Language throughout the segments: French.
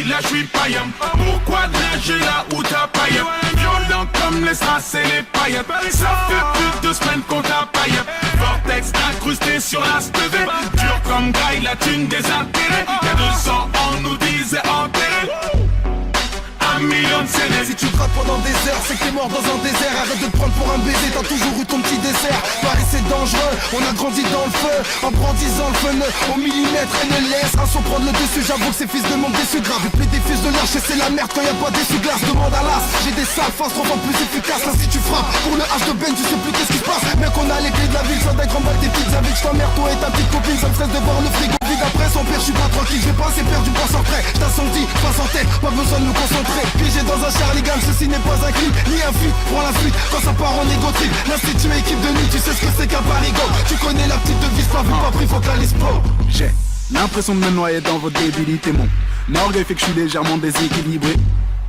depuis là j'suis païen. Pourquoi nager là où t'as païen? Violent comme les strass et les paillettes. Ça fait plus de 2 semaines qu'on t'a païen. Vortex incrusté sur la stevée. Dur comme graille, la thune des intérêts. Y'a 200 ans nous disait enterré. Un million de CD. Si tu te rates pendant des heures, c'est que t'es mort dans un désert. Arrête de te prendre pour un baiser, t'as toujours eu ton petit dessert. Paris c'est dangereux, on a grandi dans le feu. En brandissant le feu au millimètre et ne laisse un son prendre le dessus. J'avoue que ces fils de monde déçus grave. Et puis des fils de lâche et c'est la merde quand y'a pas d'essuie-glace. Demande à l'as, j'ai des sales faces 3 fois plus efficaces. Là si tu frappes pour le H de Ben, tu sais plus qu'est-ce qui se passe. Mec on a les clés de la ville, ça d'un grand bac des petites avec j't'emmerde toi et ta petite copine. Ça me stresse de voir le frigo vide après son père, j'suis pas tranquille. J'ai pas assez perdu pour s'en prêt. J't'assourdis, passe en tête, pas besoin de me concentrer. Piégé dans un Charlie Gam, ceci n'est pas un crime, ni un feat, prends la fuite, quand ça part en égo trip. L'institut équipe de nuit, tu sais ce que c'est qu'un parigo. Tu connais la petite devise, pas vu, pas pris, focalise pas. J'ai l'impression de me noyer dans votre débilité. Mon orgueil fait que je suis légèrement déséquilibré.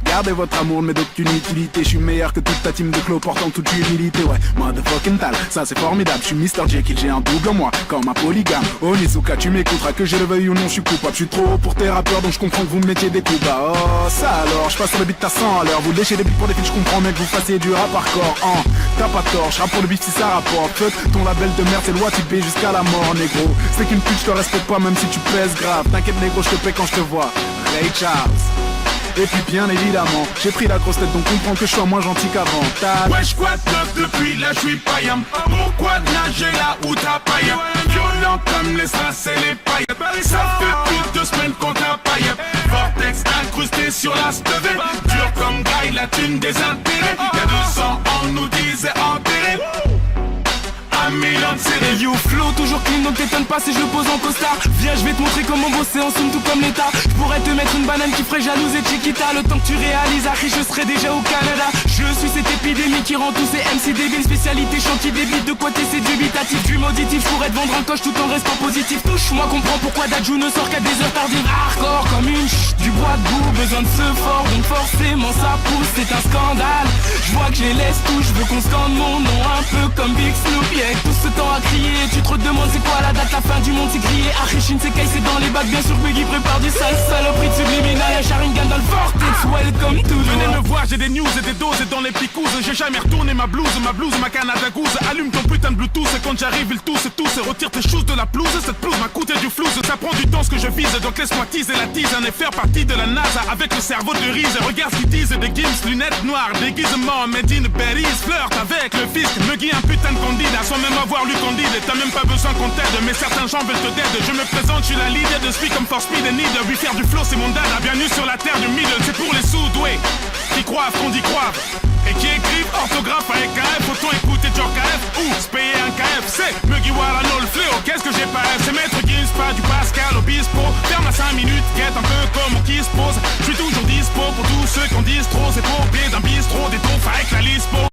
Gardez votre amour mais d'aucune utilité. Je suis meilleur que toute ta team de clos portant toute humilité. Ouais, motherfucking tal, ça c'est formidable. Je suis Mr. Jekyll, j'ai un double en moi, comme un polygame. Onizuka, tu m'écouteras que je le veuille ou non, je suis coupable. Je suis trop haut pour tes rappeurs donc je comprends que vous me mettiez des coups bas. Oh ça alors, je passe sur le beat à 100 à l'heure. Vous léchez des beats pour des filles, je comprends mais que vous fassiez du rap hardcore. T'as pas tort, je rappe pour le beat si ça rapporte. Fuck ton label de merde, c'est loi typée jusqu'à la mort négro. C'est qu'une pute, je te respecte pas même si tu pèses grave. T'inquiète négro, je te paie quand je te vois. Ray Charles. Et puis bien évidemment, j'ai pris la grosse tête donc comprends que je sois moins gentil qu'avant. Wesh quoi de depuis là j'suis païen. Pourquoi nager là où t'as païen? Violent comme les strass et les paillettes. Ça fait plus de 2 semaines qu'on t'a païen. Vortex incrusté sur la stevée. Dur comme graille, la thune des intérêts. Y'a 200 ans nous disait enterré. Un million de CD. Yo flow toujours clean donc t'étonne pas si je le pose en costard. Viens je vais te montrer comment bosser en somme tout comme l'état. Je pourrais te mettre une banane qui ferait jalouse et Chiquita. Le temps que tu réalises Harry je serai déjà au Canada. Je suis cette épidémie qui rend tous ces MC débiles. Spécialité chantier débile de quoi t'es dubitatif. Du mauditif je pourrais te vendre un coche tout en restant positif. Touche-moi comprends pourquoi Dadju ne sort qu'à des heures tardives. Hardcore comme une du bois de boue. Besoin de ce fort donc forcément ça pousse. C'est un scandale. Je vois que je les laisse tout. Je veux qu'on scande mon nom un peu comme Big Snoop. Yeah. Tout ce temps à crier, tu te demandes c'est quoi la date, la fin du monde c'est crié. Arichin c'est caissé dans les bacs, bien sûr Biggie prépare du sale saloperie de subliminal. Y'a Sharingan dans le vortex, welcome to the venez me voir, j'ai des news et des doses et dans les picouses. J'ai jamais retourné ma blouse, ma Canada Goose. Allume ton putain de Bluetooth et quand j'arrive il tousse et retire tes choses de la pelouse. Cette pelouse m'a coûté du flouze, ça prend du temps ce que je vise. Donc laisse-moi teaser la tease, et faire partie de la NASA avec le cerveau de Reese. Regarde ce qu'ils disent, des gims, lunettes noires, déguisement, made in Paris. Flirte avec le fisc, me guille un putain de candidat sans même avoir lu Candide. Et t'as même pas besoin qu'on t'aide, mais certains gens veulent te dead. Je me présente, je suis la leader de Speed comme for Speed and Need. Oui, faire du flow c'est mon dada, bienvenue sur la terre du middle. C'est pour les sous-doués qui croient qu'on dit croire et qui écrivent orthographe avec KF. Autant écouter Joe KF ou se payer un KFC. Mugiwara no le fléau, qu'est-ce que j'ai pas F? C'est Maître Gims, pas du Pascal Obispo. Ferme à 5 minutes, guette un peu comme on qui se pose. Je suis toujours dispo pour tous ceux qui en disent trop. C'est trop oublié d'un bistrot, des taux avec la lispo.